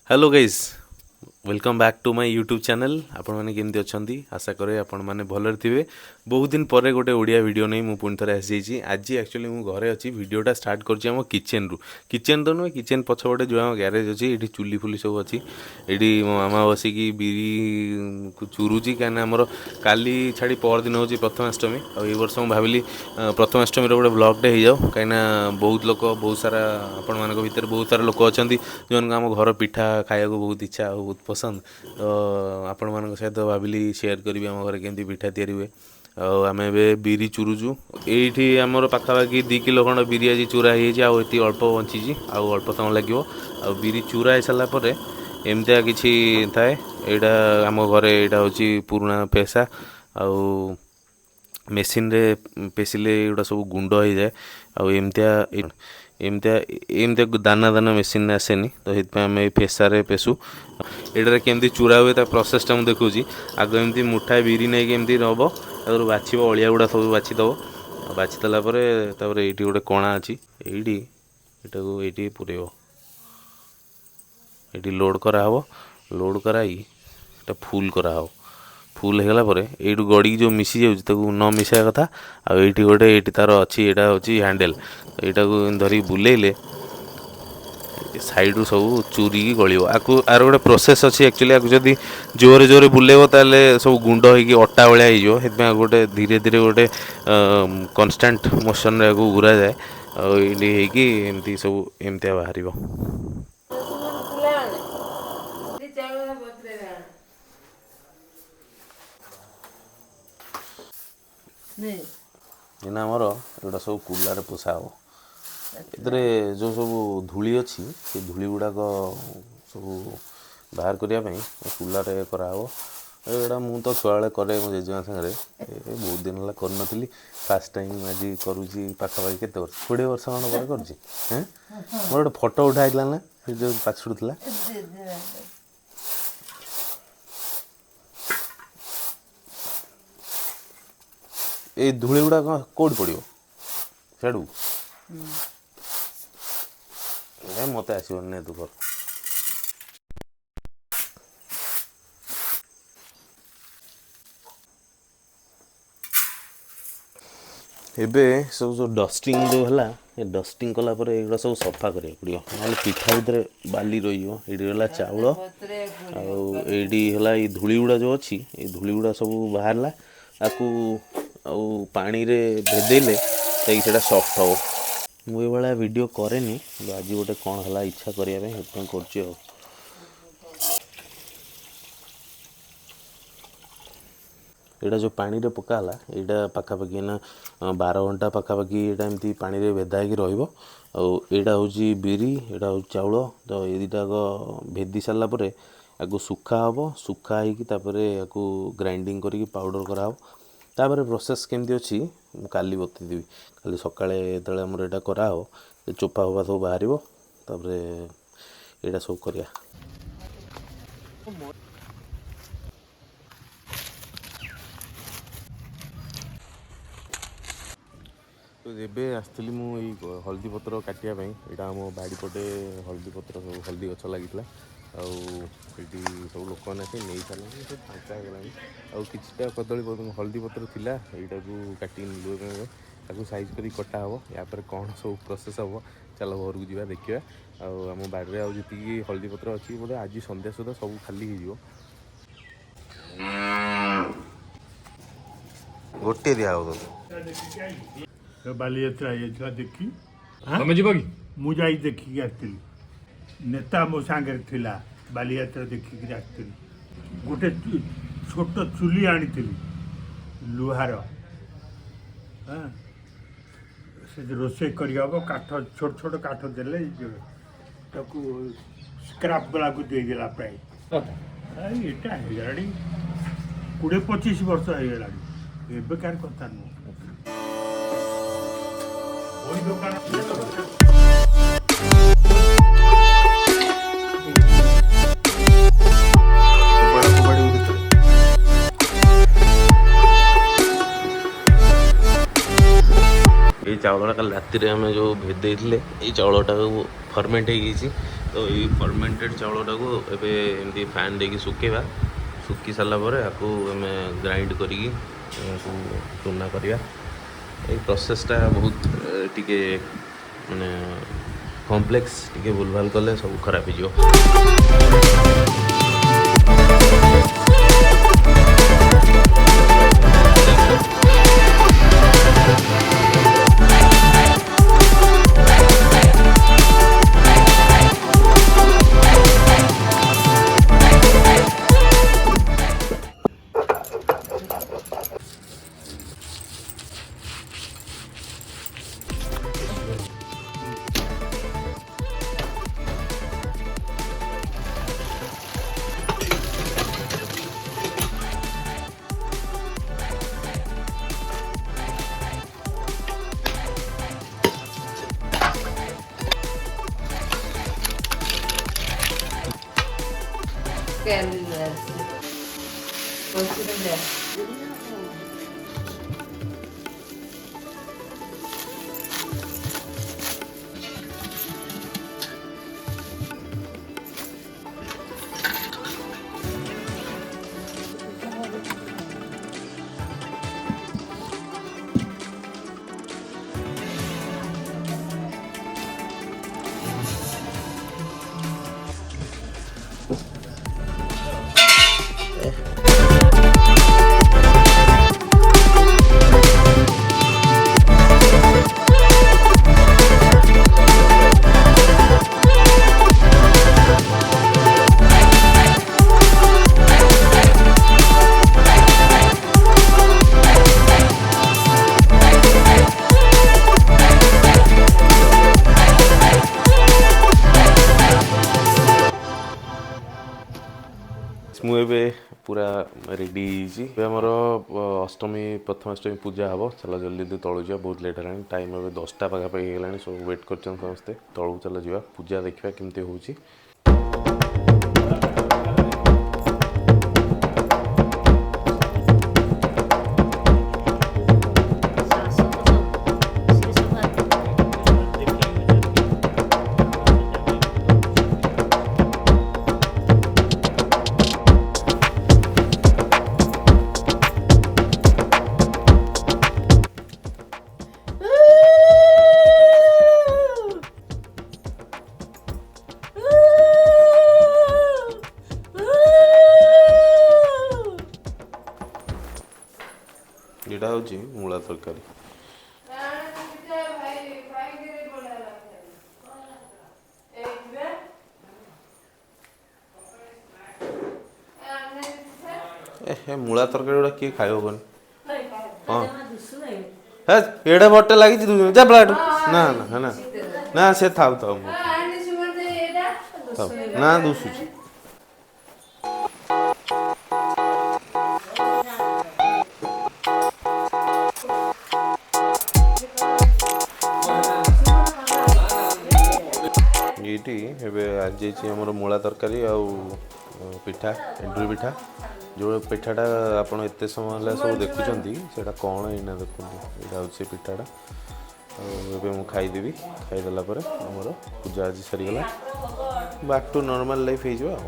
Hello guys welcome back to my YouTube channel. आपण मैंने केमती अच्छा आशा करे आपण मैंने भलर थे। बहुत दिन पर गोटे ओडिया वीडियो नहीं मुझे पुणी थे आसी। आज एक्चुअली मुझे घरे अच्छी वीडियोटा स्टार्ट कर किचेन रु किचेन तो नुहे किचेन पछपटे जो आम ग्यारेज अच्छी ये चुली फुली सब अच्छी। ये मो मामा बसिकी बिरी चुरुची कहीं आमर काली छाड़ी पर दिन हूँ प्रथमाष्टमी और ये वर्ष मुझे भाविली प्रथमाष्टमी गोटे ब्लॉगटे हो जाओ कहीं बहुत लोग बहुत सारा आपण मान भर बहुत सारा लोक अच्छा जो आम घर पिठा खाया बहुत इच्छा और बहुत पसंद तो आपण मान सहित भाविली शेयर करी आम घर केमती पिठा या हुए। आम ए बिरी चुरुचु ये आमर पाखापाखि 2 किलो खंड बिरी आज चूरा होती अल्प बंची आउ अल्प समय लगे आ बिरी चूरा हो सारापर एमतिया किसी थाए यहाँ आम घरे यहाँ हूँ पुराणा पेशा आउ मेसीन रे पेसिले एगुड़ा सब गुंड हो जाए आमतिया एमतिया एमतिया दाना दाना मेसीन आसेनी तो ये आम पेशारे पेशु यहाँ केमती चूरा हुए प्रोसेसटा मुझे देखुची। आग एमती मुठाए बिरी नहीं केमती नब तर बाछब अलिया गुड़ा सब बाछीदब बाछीदेलापर ये गोटे कणा अच्छी ये पुरेब ये लोड कराहब लोड कराई फुल कराहब फुल होगा पर यू गड़ी जो मिसी जाऊँ न मिसा कथा आईटी गोटे ये तार अच्छी यहाँ हूँ हैंडल यहाँ को धरिक बुलेले साइड सब चूरी गलिब आपको आर गोटे प्रोसेस अच्छी एक्चुअली आपको जब जोरे जोरे बुलेब ताले सब गुंड हो अटा भाया हो गोटे धीरे धीरे गोटे कन्स्टांट मोशन घूरा जाए आमती सब एमती बाहर एना आमर एगुड़ा सब कूलार पोषा हम ए जो सब धूली अच्छी से धूली गुड़ाक सब बाहर करने कूलार कराव एटा मु तो छुआ करे मो जेजेमा सागर बहुत दिन है कर फास्ट टाइम आज करुँची पाखापाखि केते वर्ष 20 वर्ष खंड कर मोर गोटे फटो उठाई ना जो पाछुड़ा ये धूली गुड़ा कौट पड़ो साड़ू मत आसवन तू कर एबे सब जो डस्टिंग जो है डस्टिंग कलापर एगुड़ा सब सफा करा पड़ो ना पिठा भितर बाली रहा चाउल आईटी धूली गुड़ा जो अच्छी ये धूली गुड़ा सब बाहर आपको पानी रे भेदेले से सॉफ्ट हो मुझे भाया वीडियो कैनि आज गोटे कौन है इच्छा करने कर एटा जो पानी रे पकाला यहाँ पाखापाखि ना 12 घंटा पाखापाखि यहाँ एमती पानी रे भेदा होगा हूँ बिरी यहाँ हूँ चाउल तो ये दुटाक भेदी सारापर या सुखा हम सुखा हो ग्राइंडिंग करके पाउडर कराव तापर प्रोसेस केमती अच्छी काली बतईदेवी काली सकाଳେ जो आमर यहाँ कराव चोपा फोपा सब बाहर तापर यहाँ सब करिया तो एबे आसली मुझे हल्दी पत्र काटियापाई यहाँ आम बाड़ी पटे हल्दी पत्र सब हल्दी गछ लगी आईटी सब लोक मैंने नहीं सारे सब फांका हो किटा कदली हल्दी पत्र थिला यहाँ को काटिक नेलु साइज कर कटा हम यापर कौन सब प्रोसेस हम चल घर को जा देखा आम बाड़ी जी हल्दी पत्र अच्छी बोले आज संध्या सुधा सब खाली हो गोटे दिया बालीयात्रा देखी तुम जीव कि मुझे देखिकी आसती नेता मो सांगे थिला बालीयात्रा देखिकी आसती गोटे छोट चुली आनी लुहार हाँ से रोसे कर काठ छोट छोट काठ देले स्क्राप वाला को देदेला प्राय यहाँ 20-25 वर्ष हो एबेकार कथा नुह चावलटा कल राति आम जो भेदे ये चावलटा फर्मेंट हो तो ये फर्मेंटेड चावलटा को एमती फैन देकी सुखेबा सुखी सारा पर आपको आम ग्राइंड करी चूना करवा ये प्रोसेसटा बहुत टिके माने कॉम्प्लेक्स टिके भूलभाल कले सब खराब हो। मुझे पूरा रेडी आमर अष्टमी प्रथमाष्टमी पूजा हम चल जल्दी तलू जा बहुत लेट है टाइम ए 10टा पाखापाखि होगा सब वेट कर समस्ते तलू चल जा पूजा देखा केमती हो। यहाँ हूँ मूला तरकारी मूला तरकारी गुड़ा किए खाइब कौन हाँ एड़े बटे लगी जा ब्लाड ना ना है ना ना से थाउ थाउ ना दुसुची ये आज जामर मूला तरकारी आ पिठा एंडुरी पिठा जो पिठाटा आपड़ एत समय सब देखुं से कौन है देखते यहाँ हूँ पिठाटा मुझे खाईदेवी खाईदेला आमर पूजा आज सरीगला बैक टू नॉर्मल लाइफ हो। यहाँ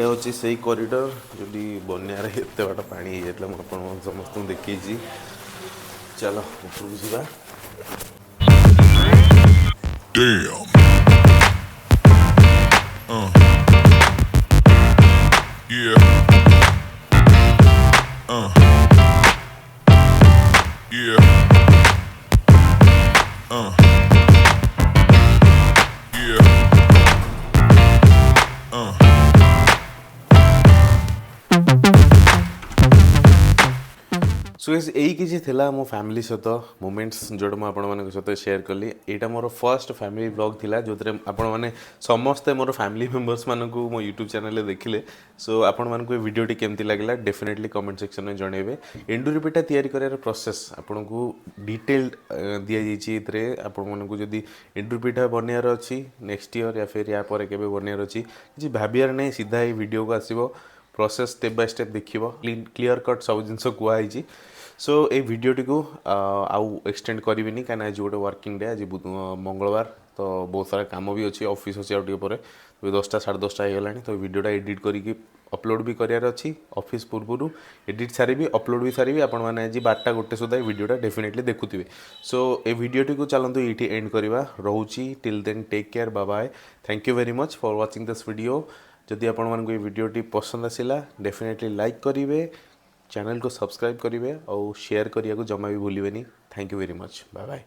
हूँ से कॉरिडोर जो बनार एत बाट पा समस्त देखी चलो ऊपर जा सो गाइस यही किसी थिला मो फैमिली सहित मोमेंट्स जोड़ा मुझे आपण सहित शेयर कली यहाँ मोर फर्स्ट फैमिली ब्लॉग थिला जो आपण मैंने समस्ते मोर फैमिली मेंबर्स मानक मो यूट्यूब चैनल देखिले सो आपण मानक वीडियोटी केमती लगला डेफिनेटली कमेंट सेक्शन में जनइबे एंडुरी पिठा तैयारी करार प्रोसेस आपन को डिटेल दि जाइए आपण मानक जदि एंडुरी पिठा बनैयार अच्छी नेक्स्ट ईयर या फिर या पर केबे बनैयार अच्छी किसी भाबियार नहीं सीधा ये वीडियो को आसीबो प्रोसेस स्टेप बाय स्टेप देखिबो क्लियर कट सब जिनस कुआई सो ये भिडटी को आउ एक्सटेंड करी कहीं आज गोटे वर्किंग डे आज मंगलवार तो बहुत सारा काम भी अच्छी ऑफिस अच्छी आउट पर 10टा 10:30 होगला तो वीडियोटा एडिट करके अपलोड भी करार अच्छी ऑफिस पूर्व एडिट सारी अपलोड भी सारी आपण मैंने आज 12टा 1 सुधा वीडियोटा डेफिनेटली देखुवे सो ये भिडटी को चलते ये एंड करवा रोची till then take care bye bye thank you very much for watching this video जदि आपण मानक ये वीडियोटी पसंद आसिला डेफिनेटली लाइक करेंगे चैनल को सब्सक्राइब करेंगे और शेयर करने को जमा भी भूलिए thank you very much bye bye.